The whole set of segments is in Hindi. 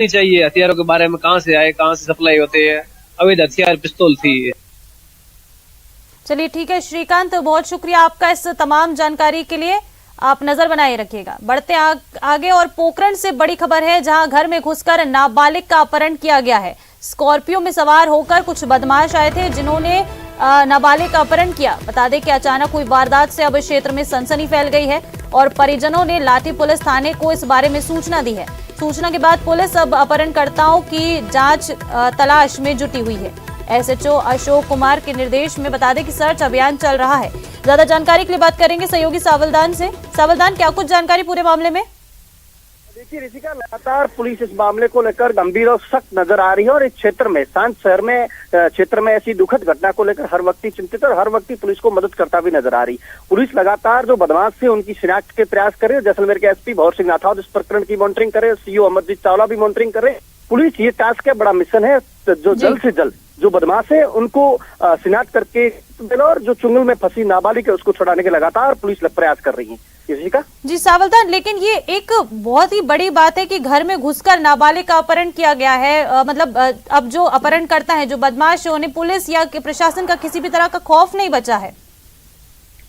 नहीं चाहिए। हथियारों के बारे में कहाँ से आए, कहाँ से सप्लाई होते हैं, अवैध हथियार पिस्तौल थी। चलिए ठीक है श्रीकांत, बहुत शुक्रिया आपका इस तमाम जानकारी के लिए। आप नजर बनाए रखिएगा। बढ़ते आगे और पोखरण से बड़ी खबर है, जहां घर में घुसकर नाबालिग का अपहरण किया गया है। स्कॉर्पियो में सवार होकर कुछ बदमाश आए थे, जिन्होंने नाबालिग का अपहरण किया। बता दें कि अचानक हुई वारदात से अब क्षेत्र में सनसनी फैल गई है और परिजनों ने लाठी पुलिस थाने को इस बारे में सूचना दी है। सूचना के बाद पुलिस अब अपहरणकर्ताओं की जांच तलाश में जुटी हुई है। एसएचओ अशोक कुमार के निर्देश में बता दें कि सर्च अभियान चल रहा है। ज्यादा जानकारी के लिए बात करेंगे सहयोगी सावलदान से। सावलदान, क्या कुछ जानकारी पूरे मामले में? देखिए ऋषिका, लगातार पुलिस इस मामले को लेकर गंभीर और सख्त नजर आ रही है और इस क्षेत्र में, शांत शहर में क्षेत्र में ऐसी दुखद घटना को लेकर हर वक्त चिंतित और हर वक्त पुलिस को मदद करता भी नजर आ रही। पुलिस लगातार जो बदमाश थे उनकी शिनाख्त के प्रयास कर रही है। जैसलमेर के एसपी भौर सिंह राठौर इस प्रकरण की मॉनिटरिंग करे, सीओ अमरजीत चावला भी मॉनिटरिंग कर रहे। पुलिस ये टास्क है, बड़ा मिशन है, जो जल्द से जल्द जो बदमाश है उनको शिनाख्त करके और जो चुंगल में फंसी नाबालिग है उसको छुड़ाने के लगातार पुलिस प्रयास कर रही है। का जी सावलदान, लेकिन ये एक बहुत ही बड़ी बात है कि घर में घुसकर नाबालिग का अपहरण किया गया है। मतलब अब जो अपहरण करता है, जो बदमाश है, उन्हें पुलिस या प्रशासन का किसी भी तरह का खौफ नहीं बचा है।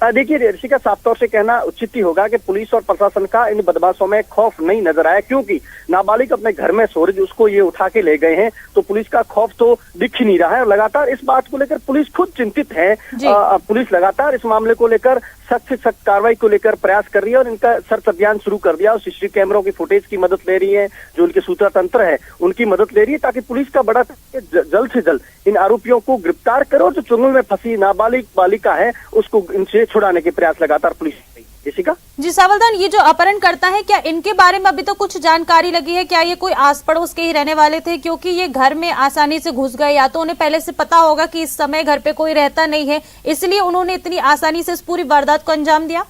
देखिए ऋषिका, साफ तौर से कहना उचित ही होगा कि पुलिस और प्रशासन का इन बदमाशों में खौफ नहीं नजर आया, क्योंकि नाबालिग अपने घर में सो रही, उसको ये उठा के ले गए हैं, तो पुलिस का खौफ तो दिख ही नहीं रहा है। और लगातार इस बात को लेकर पुलिस खुद चिंतित है। पुलिस लगातार इस मामले को लेकर सख्त से सख्त कार्रवाई को लेकर प्रयास कर रही है और इनका सर्च अभियान शुरू कर दिया और सीसीटीवी कैमरों की फुटेज की मदद ले रही है, जो उनके सूचना तंत्र है उनकी मदद ले रही है, ताकि पुलिस का बड़ा जल्द से जल्द इन आरोपियों को गिरफ्तार करो। जो चुंगल में फंसी नाबालिग बालिका है उसको इनसे छुड़ाने के प्रयास लगातार पुलिस का। जी सावलदान, ये जो अपहरण करता है, क्या इनके बारे में अभी तो कुछ जानकारी लगी है? क्या ये कोई आस पड़ोस के ही रहने वाले थे? क्योंकि ये घर में आसानी से घुस गए, या तो उन्हें पहले से पता होगा कि इस समय घर पे कोई रहता नहीं है, इसलिए उन्होंने इतनी आसानी से इस पूरी वारदात को अंजाम दिया।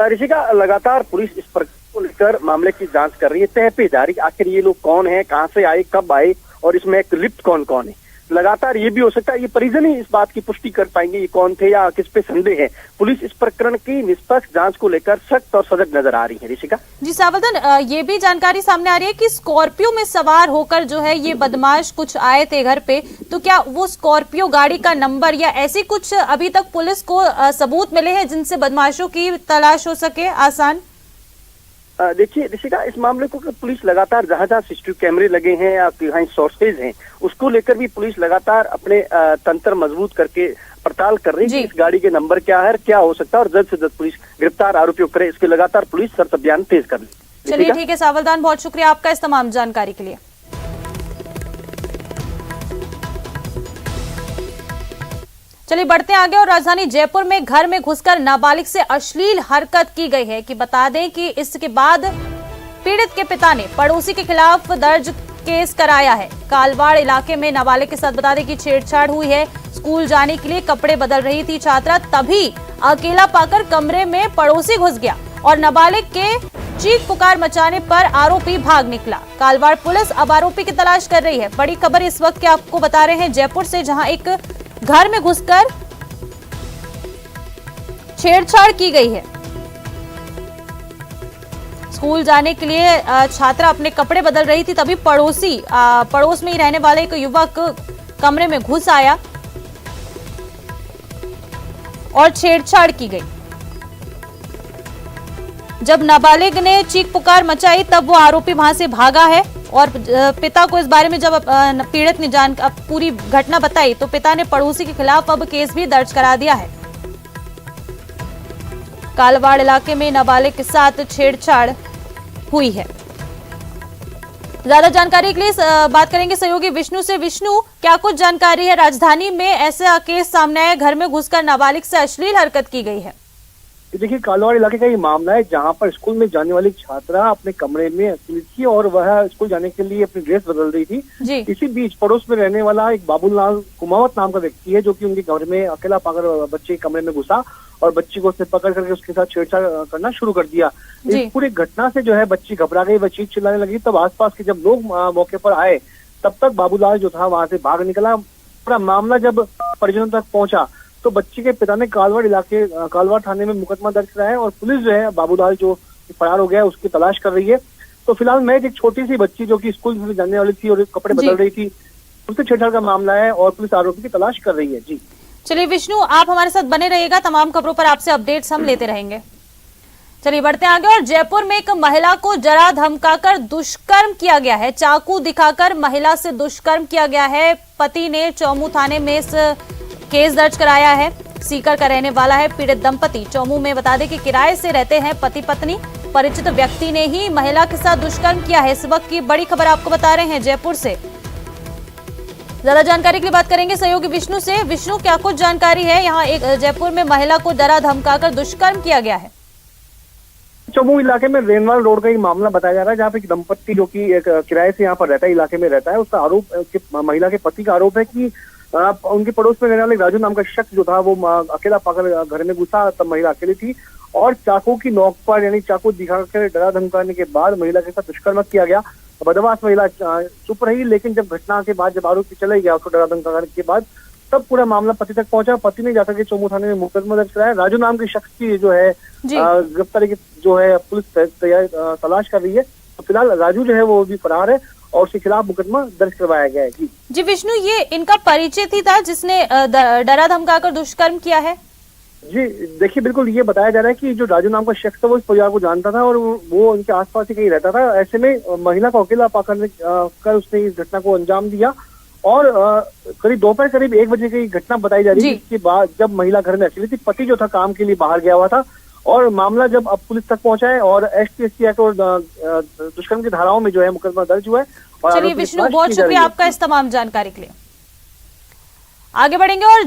ऋषिका, लगातार पुलिस इस प्रकरण को लेकर मामले की जांच कर रही है, तह पे जारी आखिर ये लोग कौन है, कहाँ से आए, कब आए और इसमें एक लिप्त कौन कौन है। लगातार ये भी हो सकता है ये परिजन ही इस बात की पुष्टि कर पाएंगे ये कौन थे या किस पे संदेह है। पुलिस इस प्रकरण की निष्पक्ष जांच को लेकर सख्त और सजग नजर आ रही है। ऋषिका जी सावलदान, ये भी जानकारी सामने आ रही है कि स्कॉर्पियो में सवार होकर जो है ये बदमाश कुछ आए थे घर पे, तो क्या वो स्कॉर्पियो गाड़ी का नंबर या ऐसी कुछ अभी तक पुलिस को सबूत मिले हैं जिनसे बदमाशों की तलाश हो सके आसान? देखिए ऋषिका, इस मामले को पुलिस लगातार जहां जहां सीसीटीवी कैमरे लगे हैं या कहीं सोर्सेज हैं उसको लेकर भी पुलिस लगातार अपने तंत्र मजबूत करके पड़ताल कर रही है कि इस गाड़ी के नंबर क्या है, क्या हो सकता है और जल्द से जल्द पुलिस गिरफ्तार आरोपियों करे, इसके लगातार पुलिस सर्च अभियान तेज कर रही है। चलिए ठीक है सावलदान, बहुत शुक्रिया आपका इस तमाम जानकारी के लिए। चलिए बढ़ते आगे और राजधानी जयपुर में घर में घुसकर नाबालिग से अश्लील हरकत की गई है। कि बता दें कि इसके बाद पीड़ित के पिता ने पड़ोसी के खिलाफ दर्ज केस कराया है। कालवाड़ इलाके में नाबालिग के साथ बता दें कि छेड़छाड़ हुई है। स्कूल जाने के लिए कपड़े बदल रही थी छात्रा, तभी अकेला पाकर कमरे में पड़ोसी घुस गया और नाबालिग के चीख पुकार मचाने पर आरोपी भाग निकला। कालवाड़ पुलिस अब आरोपी की तलाश कर रही है। बड़ी खबर इस वक्त की आपको बता रहे हैं जयपुर से, जहां एक घर में घुसकर छेड़छाड़ की गई है। स्कूल जाने के लिए छात्रा अपने कपड़े बदल रही थी, तभी पड़ोस में ही रहने वाले एक युवक कमरे में घुस आया और छेड़छाड़ की गई। जब नाबालिग ने चीख पुकार मचाई तब वो आरोपी वहां से भागा है और पिता को इस बारे में जब पीड़ित ने पूरी घटना बताई तो पिता ने पड़ोसी के खिलाफ अब केस भी दर्ज करा दिया है। कालवाड़ इलाके में नाबालिग के साथ छेड़छाड़ हुई है। ज्यादा जानकारी के लिए बात करेंगे सहयोगी विष्णु से। विष्णु, क्या कुछ जानकारी है? राजधानी में ऐसा केस सामने आया, घर में घुसकर नाबालिग से अश्लील हरकत की गई है। देखिए, कालवाड़ इलाके का ये मामला है जहां पर स्कूल में जाने वाली छात्रा अपने कमरे में अकेली थी और वह स्कूल जाने के लिए अपनी ड्रेस बदल रही थी। इसी बीच पड़ोस में रहने वाला एक बाबूलाल कुमावत नाम का व्यक्ति है, जो कि उनके घर में अकेला पाकर बच्चे कमरे में घुसा और बच्ची को उसने पकड़ करके उसके साथ छेड़छाड़ करना शुरू कर दिया। इस पूरी घटना से जो है बच्ची घबरा गई, वह चीख चिल्लाने लगी। तब आसपास के जब लोग मौके पर आए तब तक बाबूलाल जो था वहां से भाग निकला। पूरा मामला जब परिजनों तक पहुंचा तो बच्ची के पिता ने कालवाड़ थाने में मुकदमा दर्ज कराया और पुलिस जो है बाबूलाल जो फरार हो गया उसकी तलाश कर रही है। तो फिलहाल मैं एक छोटी सी बच्ची जो कि स्कूल में जाने वाली थी और कपड़े बदल रही थी, उससे छेड़छाड़ का मामला है और पुलिस आरोपी की तलाश कर रही है। जी चलिए विष्णु, आप हमारे साथ बने रहिएगा, तमाम खबरों पर आपसे अपडेट्स हम लेते रहेंगे। चलिए बढ़ते आगे। और जयपुर में एक महिला को जरा धमकाकर दुष्कर्म किया गया है। चाकू दिखाकर महिला से दुष्कर्म किया गया है। पति ने चौमू थाने में इस केस दर्ज कराया है। सीकर का रहने वाला है पीड़ित दंपति। चौमू में बता दें कि किराए से रहते हैं पति पत्नी। परिचित व्यक्ति ने ही महिला के साथ दुष्कर्म किया है। इस वक्त की बड़ी खबर आपको बता रहे हैं जयपुर से। ज्यादा जानकारी के लिए बात करेंगे सहयोगी विष्णु से। विष्णु, क्या कुछ जानकारी है? यहाँ एक जयपुर में महिला को डरा धमकाकर दुष्कर्म किया गया है। चौमू इलाके में रेनवाल रोड का एक मामला बताया जा रहा है, जहाँ पे एक दंपत्ति जो कि एक किराए से यहाँ पर रहता है, इलाके में रहता है, उसका आरोप महिला के पति का आरोप है कि उनके पड़ोस में रहने वाले राजू नाम का शख्स जो था वो अकेला पाकर घर में घुसा, तब महिला अकेली थी और चाकू की नोक पर यानी चाकू दिखाकर डरा धमकाने के बाद महिला के साथ दुष्कर्म किया गया। बदमाश महिला चुप रही, लेकिन जब घटना के बाद जब आरोपी चले गया उसको डरा धमकाने के बाद तब पूरा मामला पति तक पहुंचा। पति ने जाकर के चौमू थाने में मुकदमा दर्ज कराया। राजू नाम के शख्स की जो है गिरफ्तारी की जो है पुलिस तलाश कर रही है। तो फिलहाल राजू जो है वो भी फरार है और उसके खिलाफ मुकदमा दर्ज करवाया गया है। जी विष्णु, ये इनका परिचित ही था जिसने डरा धमकाकर दुष्कर्म किया है? जी देखिए, बिल्कुल ये बताया जा रहा है कि जो राजू नाम का शख्स था वो इस परिवार को जानता था और वो उनके आसपास ही कहीं रहता था। ऐसे में महिला को अकेला पाकर कर उसने इस घटना को अंजाम दिया और करीब दोपहर करीब 1 बजे की घटना बताई जा रही है। इसके बाद जब महिला घर में अकेली थी, पति जो था काम के लिए बाहर गया हुआ था और मामला जब अब पुलिस तक पहुंचा है और ST-SC एक्ट और दुष्कर्म की धाराओं में जो है मुकदमा दर्ज हुआ है। चलिए विष्णु, बहुत शुक्रिया आपका इस तमाम जानकारी के लिए। आगे बढ़ेंगे और